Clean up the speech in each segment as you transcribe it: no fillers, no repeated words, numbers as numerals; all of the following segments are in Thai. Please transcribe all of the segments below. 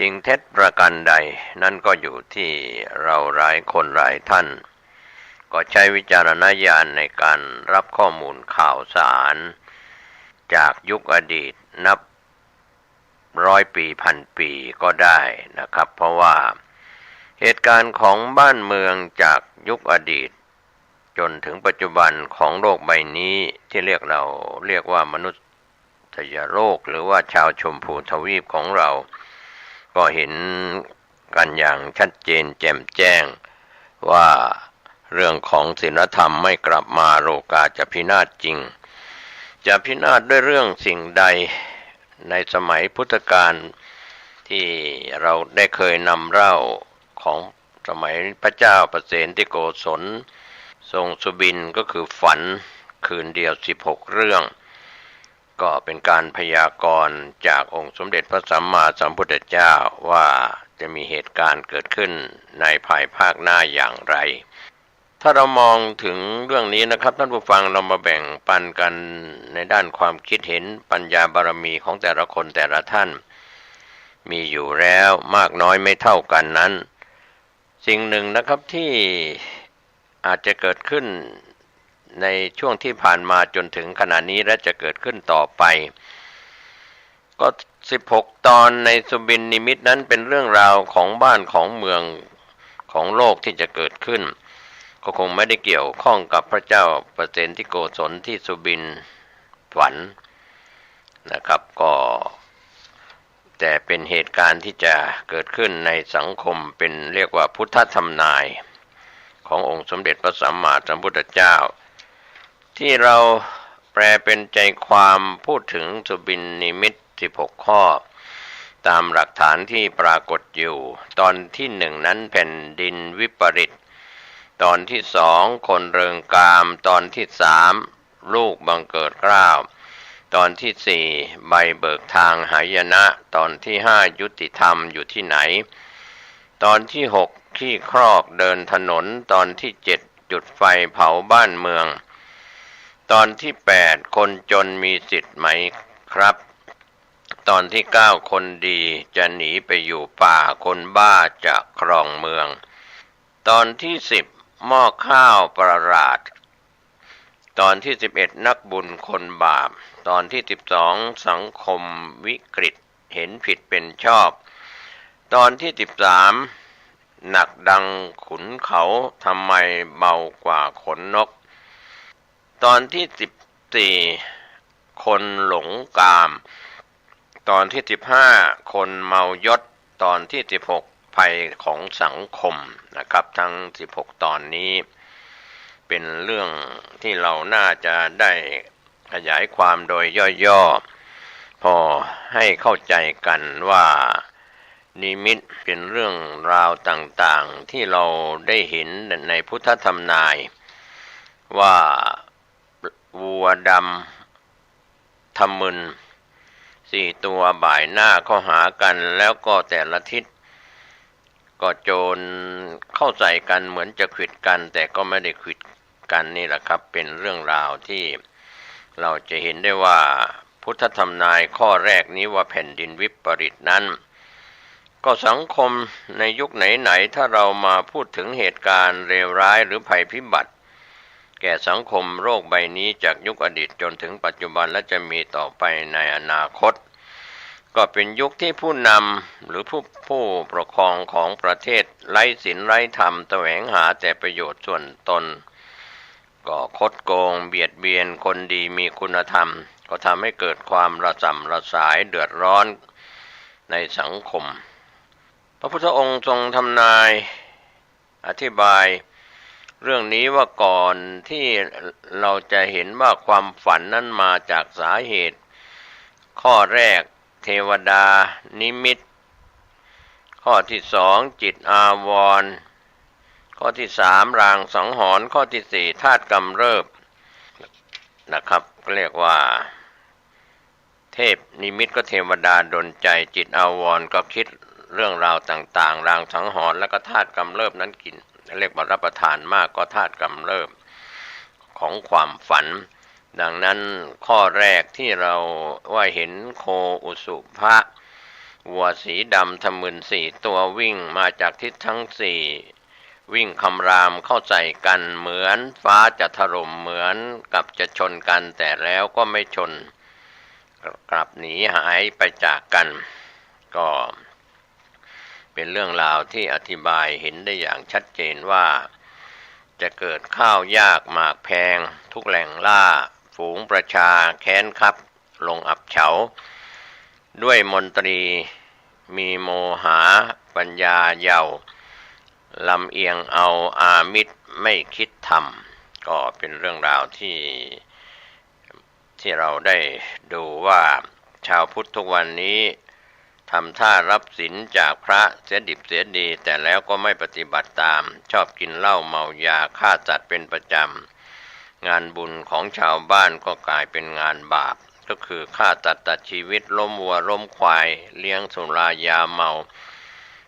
จริงเท็จประการใดนั่นก็อยู่ที่เราหลายคนหลายท่านก็ใช้วิจารณญาณในการรับข้อมูลข่าวสารจากยุคอดีตนับร้อยปีพันปีก็ได้นะครับเพราะว่าเหตุการณ์ของบ้านเมืองจากยุคอดีตจนถึงปัจจุบันของโลกใบนี้ที่เรียกว่ามนุษยโลกหรือว่าชาวชมพูทวีปของเราก็เห็นกันอย่างชัดเจนแจ่มแจ้งว่าเรื่องของศีลธรรมไม่กลับมาโลกาจะพินาศจริงจะพินาศด้วยเรื่องสิ่งใดในสมัยพุทธกาลที่เราได้เคยนำเล่าของสมัยพระเจ้าประเสนที่โกศลทรงสุบินก็คือฝันคืนเดียว16เรื่องก็เป็นการพยากรณ์จากองค์สมเด็จพระสัมมาสัมพุทธเจ้าว่าจะมีเหตุการณ์เกิดขึ้นในภายภาคหน้าอย่างไรถ้าเรามองถึงเรื่องนี้นะครับท่านผู้ฟังเรามาแบ่งปันกันในด้านความคิดเห็นปัญญาบารมีของแต่ละคนแต่ละท่านมีอยู่แล้วมากน้อยไม่เท่ากันนั้นสิ่งหนึ่งนะครับที่อาจจะเกิดขึ้นในช่วงที่ผ่านมาจนถึงขณะนี้และจะเกิดขึ้นต่อไปก็16ตอนในสุบินนิมิตนั้นเป็นเรื่องราวของบ้านของเมืองของโลกที่จะเกิดขึ้นก็คงไม่ได้เกี่ยวข้องกับพระเจ้าประเสนที่โกศลที่สุบินฝันนะครับก็แต่เป็นเหตุการณ์ที่จะเกิดขึ้นในสังคมเป็นเรียกว่าพุทธธรรมนายขององค์สมเด็จพระสัมมาสัมพุทธเจ้าที่เราแปลเป็นใจความพูดถึงสุบินนิมิต16ข้อตามหลักฐานที่ปรากฏอยู่ตอนที่1นั้นแผ่นดินวิปริตตอนที่2คนเริงกามตอนที่3ลูกบังเกิดเกล้าตอนที่4ใบเบิกทางหายนะตอนที่5ยุติธรรมอยู่ที่ไหนตอนที่6ขี้ครอกเดินถนนตอนที่7จุดไฟเผาบ้านเมืองตอนที่8คนจนมีสิทธิ์ไหมครับตอนที่9คนดีจะหนีไปอยู่ป่าคนบ้าจะครองเมืองตอนที่10หม้อข้าวประหลาดตอนที่11นักบุญคนบาปตอนที่12สังคมวิกฤตเห็นผิดเป็นชอบตอนที่13หนักดังขุนเขาทำไมเบากว่าขนนกตอนที่14คนหลงกามตอนที่15คนเมายศตอนที่16ภัยของสังคมนะครับทั้ง16ตอนนี้เป็นเรื่องที่เราน่าจะได้ขยายความโดยย่อๆพอให้เข้าใจกันว่านิมิตเป็นเรื่องราวต่างๆที่เราได้เห็นในพุทธธรรมนายว่าวัวดำทำมึน4ตัวบ่ายหน้าเข้าหากันแล้วก็แต่ละทิศก็โจรเข้าใส่กันเหมือนจะขวิดกันแต่ก็ไม่ได้ขวิดกันนี่แหละครับเป็นเรื่องราวที่เราจะเห็นได้ว่าพุทธธรรมนายข้อแรกนี้ว่าแผ่นดินวิปริตนั้นก็สังคมในยุคไหนๆถ้าเรามาพูดถึงเหตุการณ์เลวร้ายหรือภัยพิบัติแก่สังคมโลกใบนี้จากยุคอดีตจนถึงปัจจุบันและจะมีต่อไปในอนาคตก็เป็นยุคที่ผู้นำหรือผู้ปกครองของประเทศไร้ศีลไร้ธรรมแสวงหาแต่ประโยชน์ส่วนตนก็คดโกงเบียดเบียนคนดีมีคุณธรรมก็ทำให้เกิดความระส่ำระสายเดือดร้อนในสังคมพระพุทธองค์ทรงทำนายอธิบายเรื่องนี้ว่าก่อนที่เราจะเห็นว่าความฝันนั้นมาจากสาเหตุข้อแรกเทวดานิมิตข้อที่2จิตอาวรณ์ข้อที่3รางสังหรณ์ข้อที่4ธาตุกำเริบนะครับเรียกว่าเทพนิมิตก็เทวดาดลใจจิตอาวรณ์ก็คิดเรื่องราวต่างๆรางสังหรณ์แล้วก็ธาตุกำเริบนั้นกินเรียกว่ารับประทานมากก็ธาตุกำเริบของความฝันดังนั้นข้อแรกที่เราว่าเห็นโคอุสุภะ วัวสีดำทะมึน4 ตัววิ่งมาจากทิศทั้งวิ่งคำรามเข้าใส่กันเหมือนฟ้าจะถล่มเหมือนกับจะชนกันแต่แล้วก็ไม่ชนกลับหนีหายไปจากกันก็เป็นเรื่องราวที่อธิบายเห็นได้อย่างชัดเจนว่าจะเกิดข้าวยากหมากแพงทุกแหล่งล่าฝูงประชาแค้นคับลงอับเฉาด้วยมนตรีมีโมหะปัญญาเยาว์ลำเอียงเอาอามิตรไม่คิดทำก็เป็นเรื่องราวที่เราได้ดูว่าชาวพุทธทุกวันนี้ทำท่ารับศีลจากพระเสียดิบเสียดีแต่แล้วก็ไม่ปฏิบัติตามชอบกินเหล้าเมายาฆ่าสัตว์เป็นประจำงานบุญของชาวบ้านก็กลายเป็นงานบาปก็คือฆ่าตัดชีวิตล้มวัวล้มควายเลี้ยงสุรายาเมา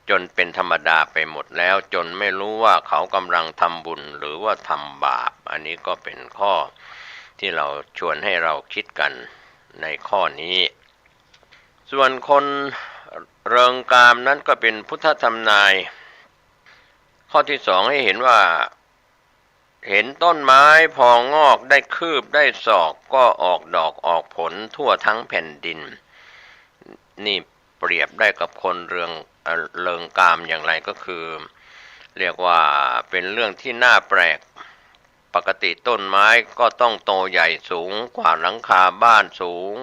จนเป็นธรรมดาไปหมดแล้วจนไม่รู้ว่าเขากำลังทำบุญหรือว่าทำบาปอันนี้ก็เป็นข้อที่เราชวนให้เราคิดกันในข้อนี้ส่วนคนเริงกามนั้นก็เป็นพุทธธรรมนายข้อที่2ให้เห็นว่าเห็นต้นไม้พองอกได้คืบได้ศอกก็ออกดอกออกผลทั่วทั้งแผ่นดินนี่เปรียบได้กับคนเริงกามอย่างไรก็คือเรียกว่าเป็นเรื่องที่น่าแปลกปกติต้นไม้ก็ต้องโตใหญ่สูงกว่าหลังคาบ้านสูง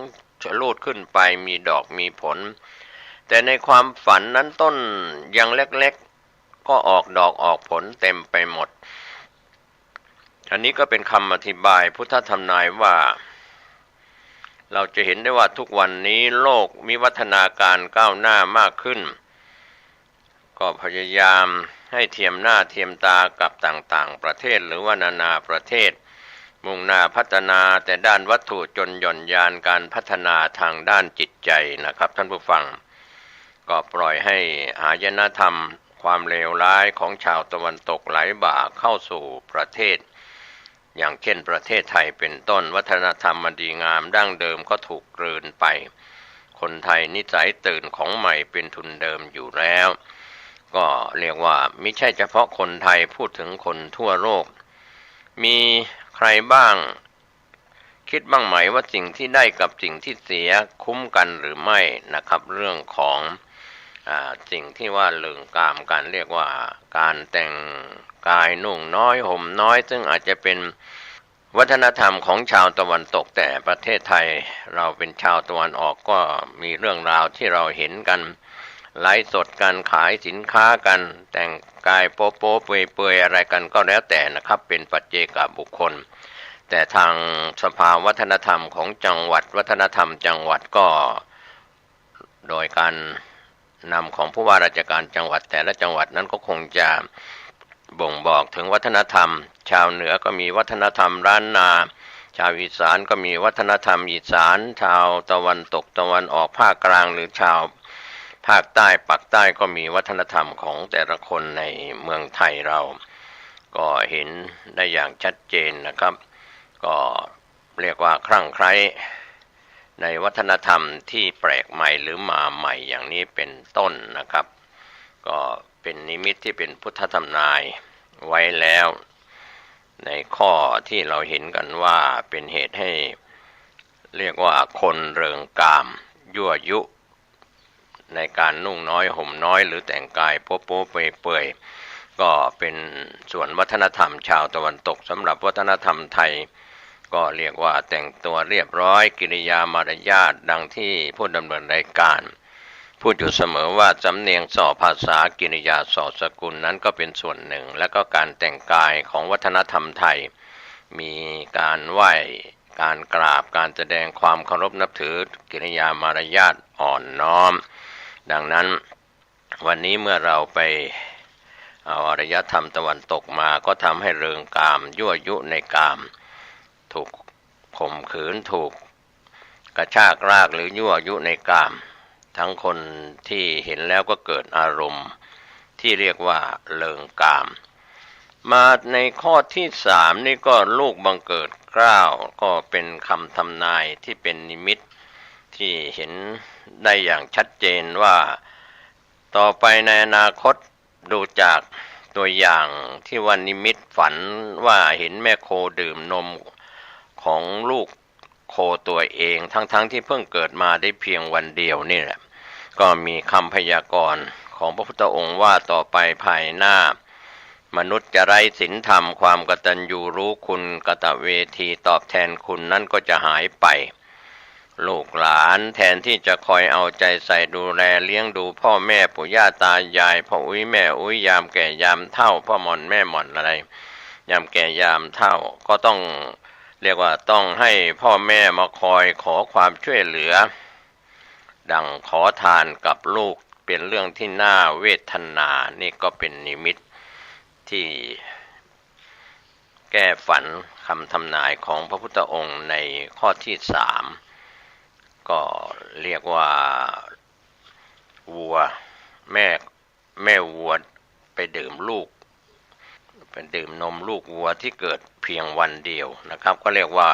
ชะลูดขึ้นไปมีดอกมีผลแต่ในความฝันนั้นต้นยังเล็กๆก็ออกดอกออกผลเต็มไปหมดอันนี้ก็เป็นคำอธิบายพุทธธรรมนายว่าเราจะเห็นได้ว่าทุกวันนี้โลกมีวัฒนาการก้าวหน้ามากขึ้นก็พยายามให้เทียมหน้าเทียมตากับต่างๆประเทศหรือว่านานาประเทศมุ่งหน้าพัฒนาแต่ด้านวัตถุจนหย่อนยานการพัฒนาทางด้านจิตใจนะครับท่านผู้ฟังก็ปล่อยให้หายนะธรรมความเลวร้ายของชาวตะวันตกไหลบ่าเข้าสู่ประเทศอย่างเช่นประเทศไทยเป็นต้นวัฒนธรรมมันดีงามดั้งเดิมก็ถูกกลืนไปคนไทยนิสัยตื่นของใหม่เป็นทุนเดิมอยู่แล้วก็เรียกว่าไม่ใช่เฉพาะคนไทยพูดถึงคนทั่วโลกมีใครบ้างคิดบ้างไหมว่าสิ่งที่ได้กับสิ่งที่เสียคุ้มกันหรือไม่นะครับเรื่องของสิ่งที่ว่าเริงกามการเรียกว่าการแต่งกายนุ่งน้อยห่มน้อยซึ่งอาจจะเป็นวัฒนธรรมของชาวตะวันตกแต่ประเทศไทยเราเป็นชาวตะวันออกก็มีเรื่องราวที่เราเห็นกันไลฟ์สดกันขายสินค้ากันแต่งกายโป๊ะเปื่อยอะไรกันก็แล้วแต่นะครับเป็นปัจเจกบุคคลแต่ทางสภาวัฒนธรรมของจังหวัดวัฒนธรรมจังหวัดก็โดยการนำของผู้ว่าราชการจังหวัดแต่ละจังหวัดนั้นก็คงจะบ่งบอกถึงวัฒนธรรมชาวเหนือก็มีวัฒนธรรมล้านนาชาวอีสานก็มีวัฒนธรรมอีสานชาวตะวันตกตะวันออกภาคกลางหรือชาวภาคใต้ปักใต้ก็มีวัฒนธรรมของแต่ละคนในเมืองไทยเราก็เห็นได้อย่างชัดเจนนะครับก็เรียกว่าคลั่งไคล้ในวัฒนธรรมที่แปลกใหม่หรือมาใหม่อย่างนี้เป็นต้นนะครับก็เป็นนิมิตที่เป็นพุทธธรรมนายไว้แล้วในข้อที่เราเห็นกันว่าเป็นเหตุให้เรียกว่าคนเริงกามยั่วยุในการนุ่งน้อยห่มน้อยหรือแต่งกายโป๊ะเปื่อยก็เป็นส่วนวัฒนธรรมชาวตะวันตกสำหรับวัฒนธรรมไทยก็เรียกว่าแต่งตัวเรียบร้อยกิริยามารยาทดังที่ผู้ดำเนินรายการพูดอยู่เสมอว่าสำเนียงส่อภาษากิริยาส่อสกุลนั้นก็เป็นส่วนหนึ่งและก็การแต่งกายของวัฒนธรรมไทยมีการไหว้การกราบการแสดงความเคารพนับถือกิริยามารยาทอ่อนน้อมดังนั้นวันนี้เมื่อเราไปเอาอารยธรรมตะวันตกมาก็ทำให้เริงกามยั่วยุในกามถูกข่มขืนถูกกระชากลากหรือยั่วยุในกามทั้งคนที่เห็นแล้วก็เกิดอารมณ์ที่เรียกว่าเริงกามมาในข้อที่3นี่ก็ลูกบังเกิดเกล้าก็เป็นคำทำนายที่เป็นนิมิตที่เห็น ได้อย่างชัดเจนว่าต่อไปในอนาคตดูจากตัวอย่างที่ว่านิมิตฝันว่าเห็นแม่โคดื่มนมของลูกโคตัวเองทั้งที่เพิ่งเกิดมาได้เพียงวันเดียวนี่แหละก็มีคำพยากรณ์ของพระพุทธองค์ว่าต่อไปภายหน้ามนุษย์จะไร้ศีลธรรมความกตัญญูรู้คุณกตเวทีตอบแทนคุณนั่นก็จะหายไปลูกหลานแทนที่จะคอยเอาใจใส่ดูแลเลี้ยงดูพ่อแม่ปู่ย่าตายายพ่ออุ้ยแม่อุ้ยยามแก่ยามเฒ่าพ่อหม่อนแม่หม่อนอะไรยามแก่ยามเฒ่าก็ต้องเรียกว่าต้องให้พ่อแม่มาคอยขอความช่วยเหลือดังขอทานกับลูกเป็นเรื่องที่น่าเวทนานี่ก็เป็นนิมิตที่แก้ฝันคำทำนายของพระพุทธองค์ในข้อที่3ก็เรียกว่าวัวแม่วัวไปดื่มนมลูกวัวที่เกิดเพียงวันเดียวนะครับก็เรียกว่า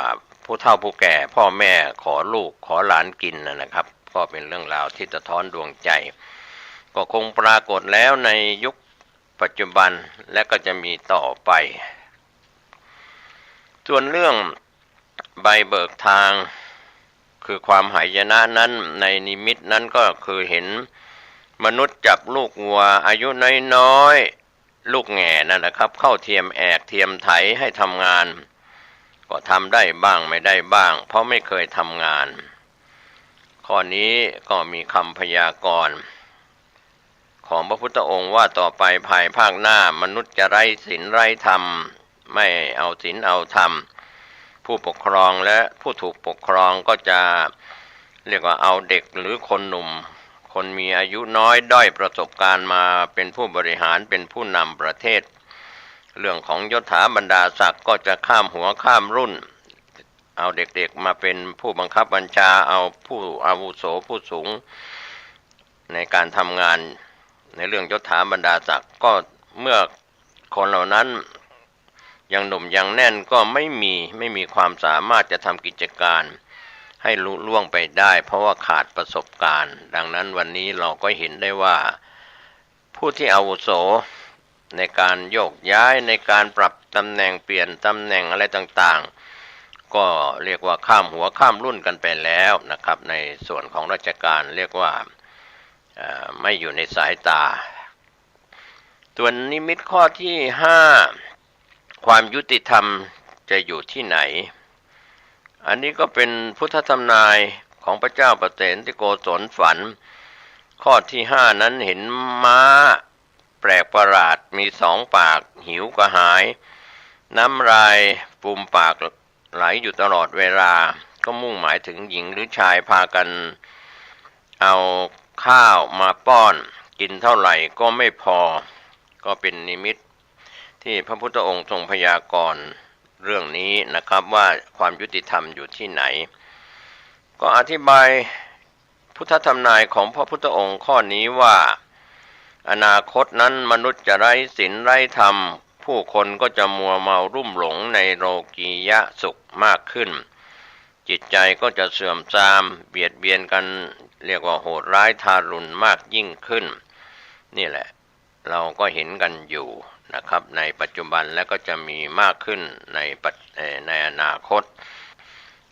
ผู้เฒ่าผู้แก่พ่อแม่ขอลูกขอหลานกินนะครับก็เป็นเรื่องราวที่สะท้อนดวงใจก็คงปรากฏแล้วในยุคปัจจุบันและก็จะมีต่อไปส่วนเรื่องใบเบิกทางคือความหายนะนั้นในนิมิตนั้นก็คือเห็นมนุษย์จับลูกวัวอายุน้อยๆลูกแง่นั่นนะครับเข้าเทียมแอกเทียมไถให้ทำงานก็ทำได้บ้างไม่ได้บ้างเพราะไม่เคยทำงานข้อนี้ก็มีคำพยากรณ์ของพระพุทธองค์ว่าต่อไปภายภาคหน้ามนุษย์จะไร้ศีลไร้ธรรมไม่เอาศีลเอาธรรมผู้ปกครองและผู้ถูกปกครองก็จะเรียกว่าเอาเด็กหรือคนหนุ่มคนมีอายุน้อยด้อยประสบการณ์มาเป็นผู้บริหารเป็นผู้นำประเทศเรื่องของยศถาบรรดาศักดิ์ก็จะข้ามหัวข้ามรุ่นเอาเด็กๆมาเป็นผู้บังคับบัญชาเอาผู้อาวุโสผู้สูงในการทำงานในเรื่องยศถาบรรดาศักดิ์ก็เมื่อคนเหล่านั้นยังหนุ่มยังแน่นก็ไม่มีความสามารถจะทำกิจการให้ลุล่วงไปได้เพราะว่าขาดประสบการณ์ดังนั้นวันนี้เราก็เห็นได้ว่าผู้ที่อาวุโสในการโยกย้ายในการปรับตำแหน่งเปลี่ยนตำแหน่งอะไรต่างๆก็เรียกว่าข้ามหัวข้ามรุ่นกันไปแล้วนะครับในส่วนของราชการเรียกว่าไม่อยู่ในสายตาส่วนนิมิตข้อที่5ความยุติธรรมจะอยู่ที่ไหนอันนี้ก็เป็นพุทธธรรมนายของพระเจ้าประเสนที่โกศลฝันข้อที่5นั้นเห็นม้าแปลกประหลาดมี2 ปากหิวกระหายน้ำลายฟูมปากไหลอยู่ตลอดเวลาก็มุ่งหมายถึงหญิงหรือชายพากันเอาข้าวมาป้อนกินเท่าไหร่ก็ไม่พอก็เป็นนิมิตที่พระพุทธองค์ทรงพยากรณ์เรื่องนี้นะครับว่าความยุติธรรมอยู่ที่ไหนก็อธิบายพุทธธรรมนายของพระพุทธองค์ข้อนี้ว่าอนาคตนั้นมนุษย์จะไร้ศีลไร้ธรรมผู้คนก็จะมัวเมารุ่มหลงในโลกียะสุขมากขึ้นจิตใจก็จะเสื่อมทรามเบียดเบียนกันเรียกว่าโหดร้ายทารุณมากยิ่งขึ้นนี่แหละเราก็เห็นกันอยู่นะครับในปัจจุบันและก็จะมีมากขึ้นในอนาคต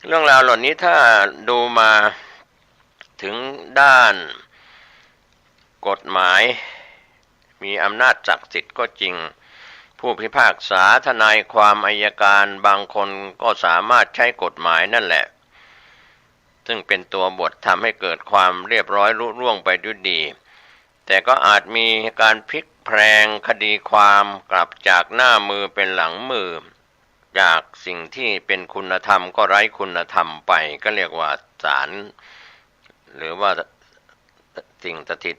เรื่องราวเหล่านี้ถ้าดูมาถึงด้านกฎหมายมีอำนาจศักดิ์สิทธิ์ก็จริงผู้พิพากษาทนายความอัยการบางคนก็สามารถใช้กฎหมายนั่นแหละซึ่งเป็นตัวบททำให้เกิดความเรียบร้อยลุล่วงไปด้วยดีแต่ก็อาจมีการพลิกแพลงคดีความกลับจากหน้ามือเป็นหลังมือจากสิ่งที่เป็นคุณธรรมก็ไร้คุณธรรมไปก็เรียกว่าศาลหรือว่าสิ่งสถิต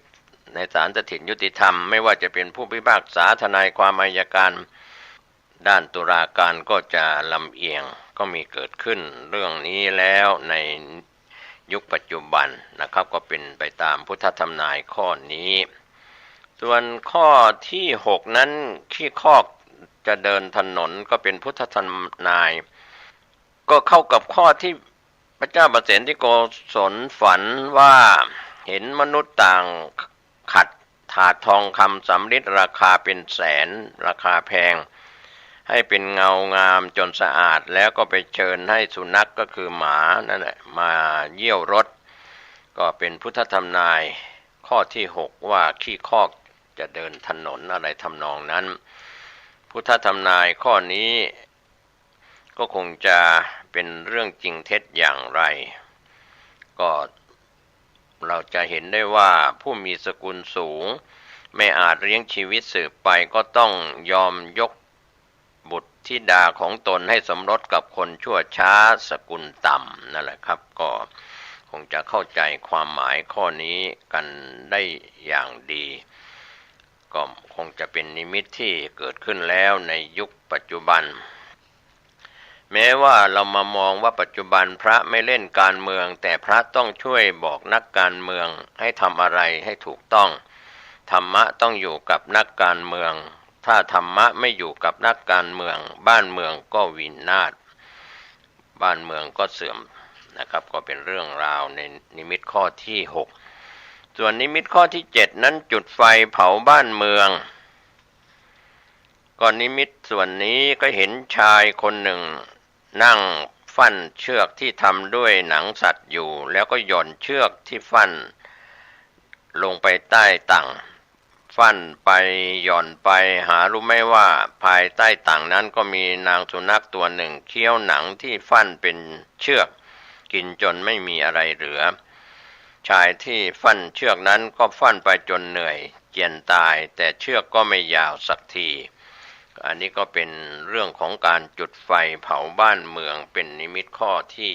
ในศาลสถิตยุติธรรมไม่ว่าจะเป็นผู้พิพากษาทนายความอัยการด้านตุลาการก็จะลำเอียงก็มีเกิดขึ้นเรื่องนี้แล้วในยุคปัจจุบันนะครับก็เป็นไปตามพุทธธรรมนายข้อนี้ส่วนข้อที่6นั้นขี้คอกจะเดินถนนก็เป็นพุทธธรรมนายก็เข้ากับข้อที่ พระเจ้าประเสนที่โกศลฝันว่าเห็นมนุษย์ต่างขัดถาดทองคำสำริดราคาเป็นแสนราคาแพงให้เป็นเงางามจนสะอาดแล้วก็ไปเชิญให้สุนัขก็คือหมานั่นแหละมาเยี่ยวรถก็เป็นพุทธธรรมนายข้อที่6ว่าขี้คอกจะเดินถนนอะไรทำนองนั้นพุทธธรรมนายข้อนี้ก็คงจะเป็นเรื่องจริงเท็จอย่างไรก็เราจะเห็นได้ว่าผู้มีสกุลสูงไม่อาจเลี้ยงชีวิตสืบไปก็ต้องยอมยกบุตรธิดาของตนให้สมรสกับคนชั่วช้าสกุลต่ำนั่นแหละครับก็คงจะเข้าใจความหมายข้อนี้กันได้อย่างดีก็คงจะเป็นนิมิตที่เกิดขึ้นแล้วในยุคปัจจุบันแม้ว่าเรามามองว่าปัจจุบันพระไม่เล่นการเมืองแต่พระต้องช่วยบอกนักการเมืองให้ทำอะไรให้ถูกต้องธรรมะต้องอยู่กับนักการเมืองถ้าธรรมะไม่อยู่กับนักการเมืองบ้านเมืองก็วินาศบ้านเมืองก็เสื่อมนะครับก็เป็นเรื่องราวในนิมิตข้อที่6ส่วนนิมิตข้อที่7นั้นจุดไฟเผาบ้านเมืองก็นิมิตส่วนนี้ก็เห็นชายคนหนึ่งนั่งฟั่นเชือกที่ทำด้วยหนังสัตว์อยู่แล้วก็หย่อนเชือกที่ฟั่นลงไปใต้ตั่งฟั่นไปหย่อนไปหารู้ไหมว่าภายใต้ตั่งนั้นก็มีนางสุนัขตัวหนึ่งเคี้ยวหนังที่ฟั่นเป็นเชือกกินจนไม่มีอะไรเหลือชายที่ฟั่นเชือกนั้นก็ฟั่นไปจนเหนื่อยเจียนตายแต่เชือกก็ไม่ยาวสักทีอันนี้ก็เป็นเรื่องของการจุดไฟเผาบ้านเมืองเป็นนิมิตข้อที่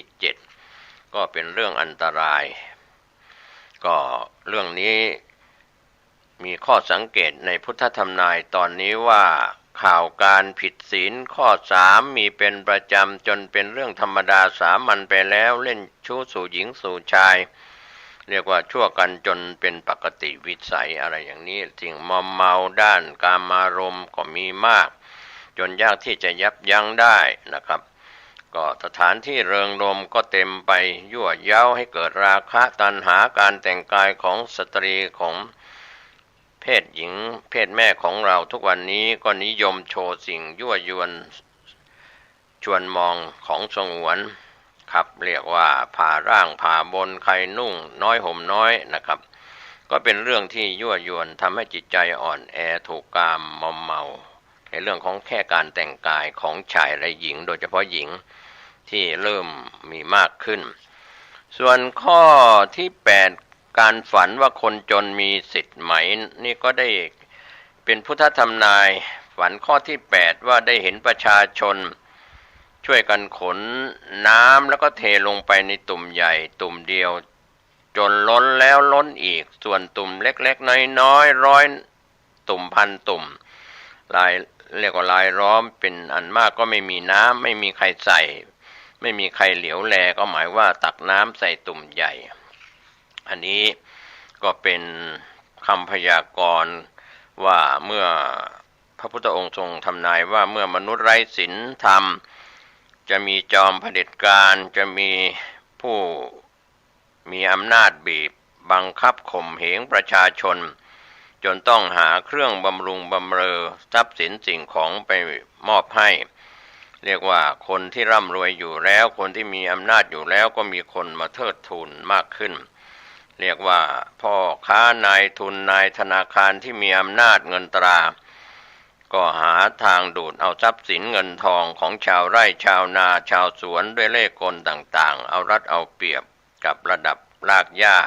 7ก็เป็นเรื่องอันตรายก็เรื่องนี้มีข้อสังเกตในพุทธธรรมนายตอนนี้ว่าข่าวการผิดศีลข้อ3มีเป็นประจำจนเป็นเรื่องธรรมดาสามัญไปแล้วเล่นชู้สู่หญิงสู่ชายเรียกว่าชั่วกันจนเป็นปกติวิสัยอะไรอย่างนี้สิ่งมอมเมาด้านกามารมณ์ก็มีมากจนยากที่จะยับยั้งได้นะครับก็สถานที่เริงรมย์ก็เต็มไปยั่วเย้าให้เกิดราคะตัณหาการแต่งกายของสตรีของเพศหญิงเพศแม่ของเราทุกวันนี้ก็นิยมโชว์สิ่งยั่วยวนชวนมองของสงวนครับเรียกว่าผ่าร่างผ่าบนใครนุ่งน้อยห่มน้อยนะครับก็เป็นเรื่องที่ยั่วยวนทำให้จิตใจอ่อนแอถูกกามมอมเมาในเรื่องของแค่การแต่งกายของชายและหญิงโดยเฉพาะหญิงที่เริ่มมีมากขึ้นส่วนข้อที่8การฝันว่าคนจนมีสิทธิ์ไหมนี่ก็ได้เป็นพุทธธรรมนายฝันข้อที่8ว่าได้เห็นประชาชนช่วยกันขนน้ำแล้วก็เทลงไปในตุ่มใหญ่ตุ่มเดียวจนล้นแล้วล้นอีกส่วนตุ่มเล็กๆน้อยๆร้อยตุ่มพันตุ่มลายเรียกว่าลายล้อมเป็นอันมากก็ไม่มีน้ำไม่มีใครใส่ไม่มีใครเหลียวแลก็หมายว่าตักน้ำใส่ตุ่มใหญ่อันนี้ก็เป็นคำพยากรณ์ว่าเมื่อพระพุทธองค์ทรงทำนายว่าเมื่อมนุษย์ไร้ศีลธรรมจะมีจอมเผด็จการจะมีผู้มีอำนาจบีบบังคับข่มเหงประชาชนจนต้องหาเครื่องบำรุงบำเรอทรัพย์สินสิ่งของไปมอบให้เรียกว่าคนที่ร่ำรวยอยู่แล้วคนที่มีอำนาจอยู่แล้วก็มีคนมาเทิดทูนมากขึ้นเรียกว่าพ่อค้านายทุนนายธนาคารที่มีอำนาจเงินตราก็หาทางดูดเอาทรัพย์สินเงินทองของชาวไร่ชาวนาชาวสวนด้วยเล่ห์กลต่างๆเอารัดเอาเปรียบกับระดับรากหญ้า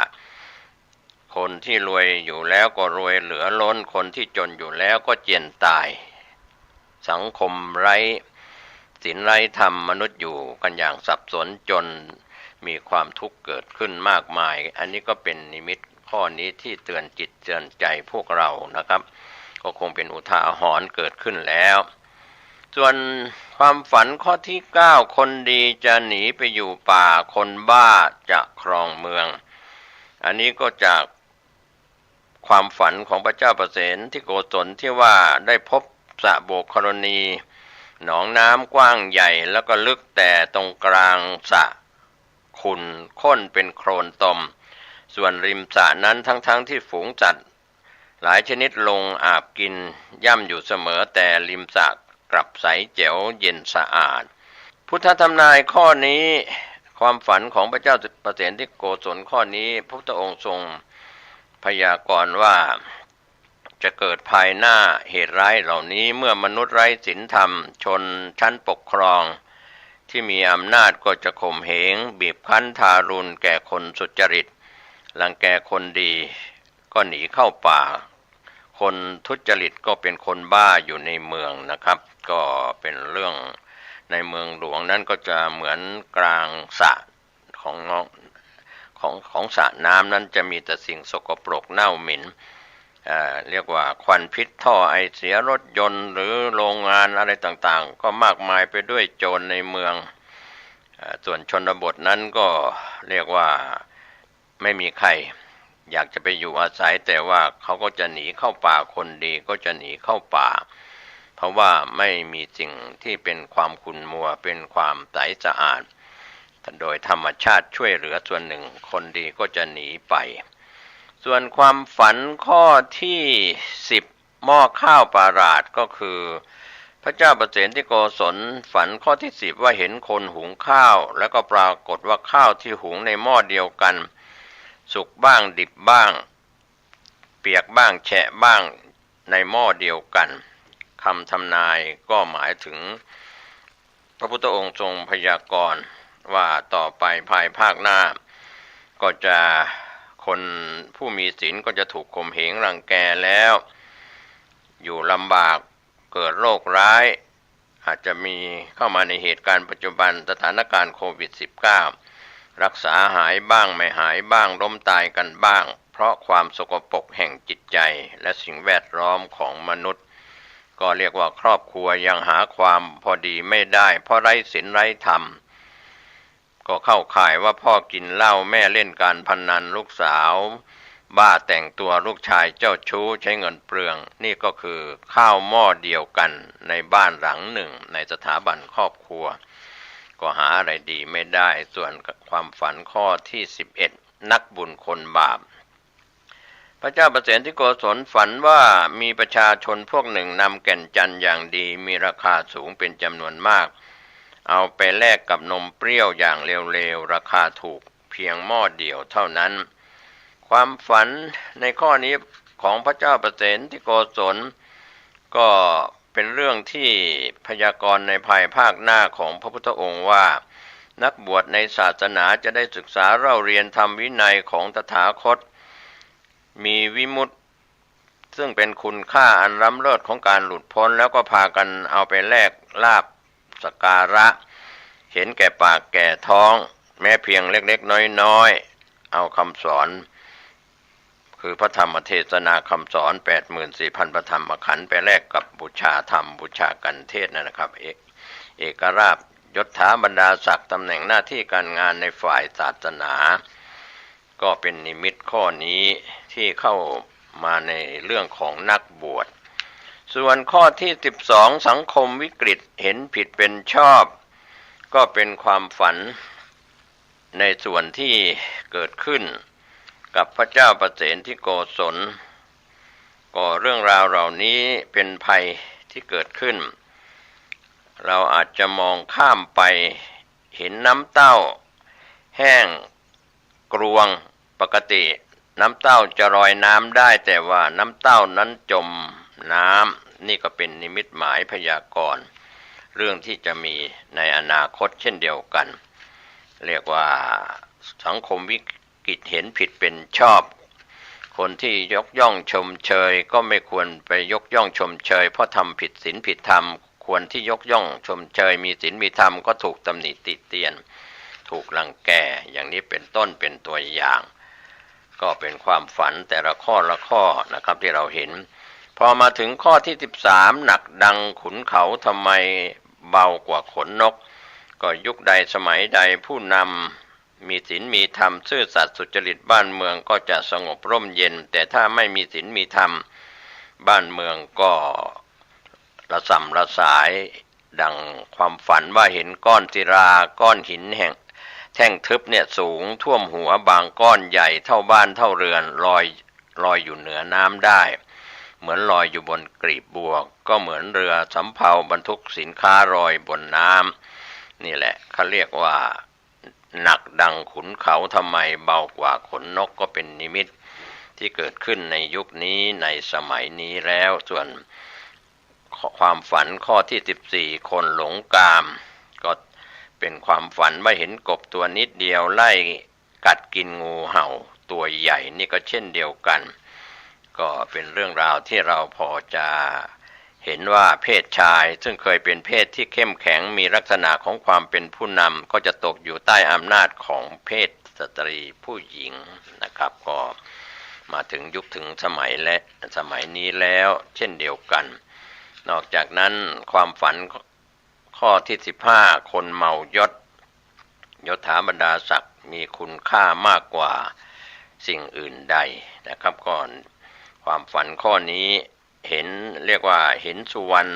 คนที่รวยอยู่แล้วก็รวยเหลือล้นคนที่จนอยู่แล้วก็เจียนตายสังคมไร้ศีลไร้ธรรมมนุษย์อยู่กันอย่างสับสนจนมีความทุกข์เกิดขึ้นมากมายอันนี้ก็เป็นนิมิตข้อนี้ที่เตือนจิตเตือนใจพวกเรานะครับก็คงเป็นอุทาหรณ์เกิดขึ้นแล้วส่วนความฝันข้อที่9คนดีจะหนีไปอยู่ป่าคนบ้าจะครองเมืองอันนี้ก็จากความฝันของพระเจ้าประเสนที่โกศลที่ว่าได้พบสระโบกธรณีหนองน้ำกว้างใหญ่แล้วก็ลึกแต่ตรงกลางสระ ขุ่นข้นเป็นโคลนตมส่วนริมสระนั้นทั้งที่ฝูงสัตว์หลายชนิดลงอาบกินย่ำอยู่เสมอแต่ริมสระกลับใสแจ๋วเย็นสะอาดพุทธทำนายข้อนี้ความฝันของพระเจ้าประเสนที่โกศลข้อนี้พระพุทธองค์ทรงพยากรณ์ว่าจะเกิดภายหน้าเหตุร้ายเหล่านี้เมื่อมนุษย์ไร้ศีลธรรมชนชั้นปกครองที่มีอำนาจก็จะข่มเหงบีบคั้นทารุณแก่คนสุจริตรังแกคนดีก็หนีเข้าป่าคนทุจริตก็เป็นคนบ้าอยู่ในเมืองนะครับก็เป็นเรื่องในเมืองหลวงนั้นก็จะเหมือนกลางสระของสระน้ำนั้นจะมีแต่สิ่งสกปรกเน่าเหม็นเรียกว่าควันพิษท่อไอเสียรถยนต์หรือโรงงานอะไรต่างๆก็มากมายไปด้วยโจรในเมืองส่วนชนบทนั้นก็เรียกว่าไม่มีใครอยากจะไปอยู่อาศัยแต่ว่าเขาก็จะหนีเข้าป่าคนดีก็จะหนีเข้าป่าเพราะว่าไม่มีสิ่งที่เป็นความขุ่นมัวเป็นความใสสะอาดโดยธรรมชาติช่วยเหลือส่วนหนึ่งคนดีก็จะหนีไปส่วนความฝันข้อที่10หม้อข้าวประหลาดก็คือพระเจ้าประเสนที่โกศลฝันข้อที่10ว่าเห็นคนหุงข้าวแล้วก็ปรากฏว่าข้าวที่หุงในหม้อเดียวกันสุกบ้างดิบบ้างเปียกบ้างแฉะบ้างในหม้อเดียวกันคำทำนายก็หมายถึงพระพุทธองค์ทรงพยากรณ์ว่าต่อไปภายภาคหน้าก็จะคนผู้มีศีลก็จะถูกข่มเหงรังแกแล้วอยู่ลำบากเกิดโรคร้ายอาจจะมีเข้ามาในเหตุการณ์ปัจจุบันสถานการณ์โควิด -19 รักษาหายบ้างไม่หายบ้างล้มตายกันบ้างเพราะความสกปรกแห่งจิตใจและสิ่งแวดล้อมของมนุษย์ก็เรียกว่าครอบครัวยังหาความพอดีไม่ได้เพราะไร้ศีลไร้ธรรมก็เข้าข่ายว่าพ่อกินเหล้าแม่เล่นการพนันลูกสาวบ้าแต่งตัวลูกชายเจ้าชู้ใช้เงินเปลืองนี่ก็คือข้าวหม้อเดียวกันในบ้านหลังหนึ่งในสถาบันครอบครัวก็หาอะไรดีไม่ได้ส่วนความฝันข้อที่11นักบุญคนบาปพระเจ้าประเสนที่โกศลฝันว่ามีประชาชนพวกหนึ่งนำแก่นจันทร์อย่างดีมีราคาสูงเป็นจำนวนมากเอาไปแลกกับนมเปรี้ยวอย่างเร็วๆราคาถูกเพียงหม้อเดียวเท่านั้นความฝันในข้อนี้ของพระเจ้าประเสนที่โกศลก็เป็นเรื่องที่พยากรณ์ในภายภาคหน้าของพระพุทธองค์ว่านักบวชในศาสนาจะได้ศึกษาเล่าเรียนธรรมวินัยของตถาคตมีวิมุตติซึ่งเป็นคุณค่าอันล้ำเลิศของการหลุดพ้นแล้วก็พากันเอาไปแลกลาภสักการะเห็นแก่ปากแก่ท้องแม้เพียงเล็กๆน้อยๆเอาคำสอนคือพระธรรมเทศนาคำสอน 84,000 พระธรรมขันธ์ไปแลกกับบูชาธรรมบูชากันเทศนะครับเอกราชยศถาบรรดาศักดิ์ตำแหน่งหน้าที่การงานในฝ่ายศาสนาก็เป็นนิมิตข้อนี้ที่เข้ามาในเรื่องของนักบวชส่วนข้อที่12สังคมวิกฤตเห็นผิดเป็นชอบก็เป็นความฝันในส่วนที่เกิดขึ้นกับพระเจ้าประเสนที่โกศลก็เรื่องราวเหล่านี้เป็นภัยที่เกิดขึ้นเราอาจจะมองข้ามไปเห็นน้ำเต้าแห้งกรวงปกติน้ำเต้าจะลอยน้ำได้แต่ว่าน้ำเต้านั้นจมน้ำนี่ก็เป็นนิมิตหมายพยากรณ์เรื่องที่จะมีในอนาคตเช่นเดียวกันเรียกว่าสังคมวิกฤตเห็นผิดเป็นชอบคนที่ยกย่องชมเชยก็ไม่ควรไปยกย่องชมเชยเพราะทำผิดศีลผิดธรรมควรที่ยกย่องชมเชยมีศีลมีธรรมก็ถูกตำหนิติเตียนถูกรังแกอย่างนี้เป็นต้นเป็นตัวอย่างก็เป็นความฝันแต่ละข้อนะครับที่เราเห็นพอมาถึงข้อที่13หนักดังขุนเขาทำไมเบากว่าขนนกก็ยุคใดสมัยใดผู้นำมีศีลมีธรรมซื่อสัตย์สุจริตบ้านเมืองก็จะสงบร่มเย็นแต่ถ้าไม่มีศีลมีธรรมบ้านเมืองก็ระส่ำระสายดังความฝันว่าเห็นก้อนศิลาก้อนหิน แท่งทึบเนี่ยสูงท่วมหัวบางก้อนใหญ่เท่าบ้านเท่าเรือนลอยอยู่เหนือน้ำได้เหมือนลอยอยู่บนกลีบบัวก็เหมือนเรือสำเภาบรรทุกสินค้าลอยบนน้ำนี่แหละเขาเรียกว่าหนักดังขุนเขาทำไมเบากว่าขนนกก็เป็นนิมิตที่เกิดขึ้นในยุคนี้ในสมัยนี้แล้วส่วนความฝันข้อที่14คนหลงกามก็เป็นความฝันว่าเห็นกบตัวนิดเดียวไล่กัดกินงูเห่าตัวใหญ่นี่ก็เช่นเดียวกันก็เป็นเรื่องราวที่เราพอจะเห็นว่าเพศชายซึ่งเคยเป็นเพศที่เข้มแข็งมีลักษณะของความเป็นผู้นำก็จะตกอยู่ใต้อำนาจของเพศสตรีผู้หญิงนะครับก็มาถึงยุคถึงสมัยนี้แล้วเช่นเดียวกันนอกจากนั้นความฝันข้อที่15คนเมายศยศถาบรรดาศักดิ์มีคุณค่ามากกว่าสิ่งอื่นใดนะครับก่อนความฝันข้อนี้เห็นเรียกว่าเห็นสุวรรณ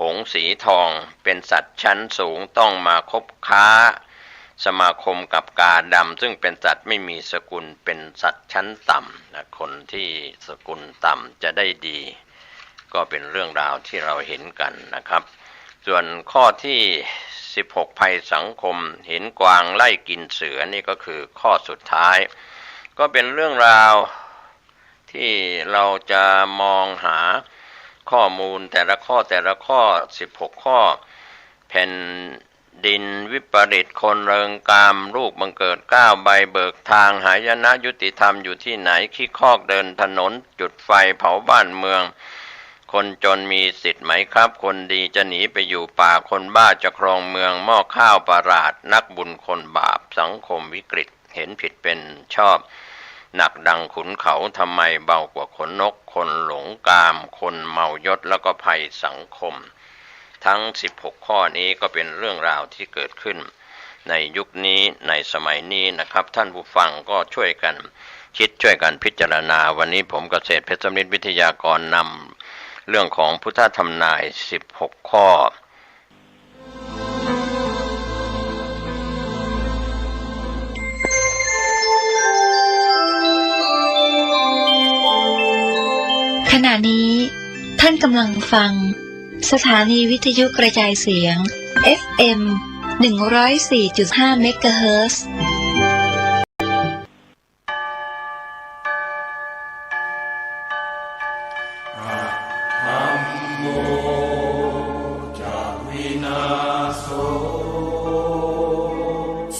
หงส์สีทองเป็นสัตว์ชั้นสูงต้องมาคบค้าสมาคมกับกาดำซึ่งเป็นสัตว์ไม่มีสกุลเป็นสัตว์ชั้นต่ำนะคนที่สกุลต่ำจะได้ดีก็เป็นเรื่องราวที่เราเห็นกันนะครับส่วนข้อที่16ภัยสังคมเห็นกวางไล่กินเสือนี่ก็คือข้อสุดท้ายก็เป็นเรื่องราวที่เราจะมองหาข้อมูลแต่ละข้อ16ข้อแผ่นดินวิปริตคนเริงกามลูกบังเกิด9ใบเบิกทางหายนะยุติธรรมอยู่ที่ไหนขี้คอกเดินถนนจุดไฟเผาบ้านเมืองคนจนมีสิทธิ์ไหมครับคนดีจะหนีไปอยู่ป่าคนบ้าจะครองเมืองหม้อข้าวประหลาดนักบุญคนบาปสังคมวิกฤตเห็นผิดเป็นชอบหนักดังขุนเขาทำไมเบากว่าขนนกคนหลงกามคนเมายศแล้วก็ภัยสังคมทั้ง16ข้อนี้ก็เป็นเรื่องราวที่เกิดขึ้นในยุคนี้ในสมัยนี้นะครับท่านผู้ฟังก็ช่วยกันคิดช่วยกันพิจารณาวันนี้ผมเกษตรเพชรสมิทธิ์วิทยากรนำเรื่องของพุทธธรรมนาย16ข้อขณะนี้ท่านกำลังฟังสถานีวิทยุกระจายเสียง FM 104.5 เมกะเฮิรตซ์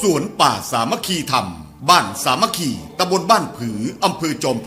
สวนป่าสามัคคีธรรมบ้านสามัคคีตำบลบ้านผืออำเภอจอม